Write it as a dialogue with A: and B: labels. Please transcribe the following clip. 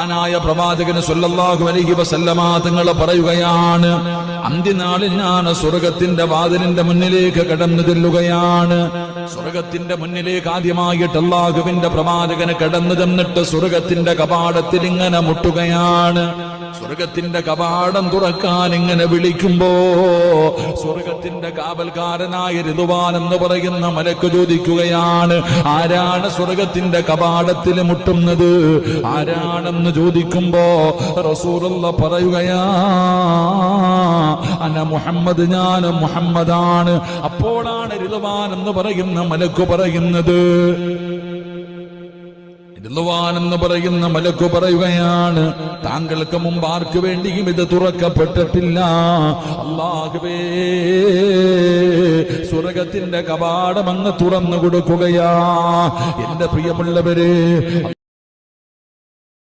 A: മഹാനായ പ്രവാചകൻ സല്ലല്ലാഹു അലൈഹി വസല്ലമ തങ്ങൾ പറയുകയാണ്, അന്ത്യനാളിൽ ഞാൻ സ്വർഗത്തിന്റെ വാതിലിന്റെ മുന്നിലേക്ക് കടന്നു ചെല്ലുകയാണ്. സ്വർഗത്തിന്റെ മുന്നിലേക്ക് ആദ്യമായിട്ട് അല്ലാഹുവിന്റെ പ്രവാചകന് കടന്നു ചെന്നിട്ട് സ്വർഗത്തിന്റെ കവാടത്തിൽ ഇങ്ങനെ മുട്ടുകയാണ്. സ്വർഗത്തിന്റെ കവാടം തുറക്കാൻ ഇങ്ങനെ വിളിക്കുമ്പോ സ്വർഗത്തിന്റെ കാവൽക്കാരനായ റിദ്വാൻ എന്ന് പറയുന്ന മലക്ക് ചോദിക്കുകയാണ്, ആരാണ് സ്വർഗത്തിന്റെ കവാടത്തിൽ മുട്ടുന്നത്? ആരാണെന്ന് ചോദിക്കുമ്പോ റസൂലുള്ളാഹി പറയുകയാ, അന മുഹമ്മദ്, ഞാൻ മുഹമ്മദാണ്. അപ്പോഴാണ് റിദ്വാൻ എന്ന് പറയുന്ന മലക്ക് പറയുന്നത്, റിദ്വാൻ എന്ന് പറയുന്ന മലക്ക് പറയുകയാണ്, താങ്കൾക്ക് മുമ്പ് ആർക്ക് വേണ്ടിയും ഇത് തുറക്കപ്പെട്ടിട്ടില്ല. അല്ലാഹുവേ, സ്വർഗത്തിന്റെ കവാടം അങ്ങ് തുറന്നു കൊടുക്കുകയാ. എന്റെ പ്രിയമുള്ളവരെ,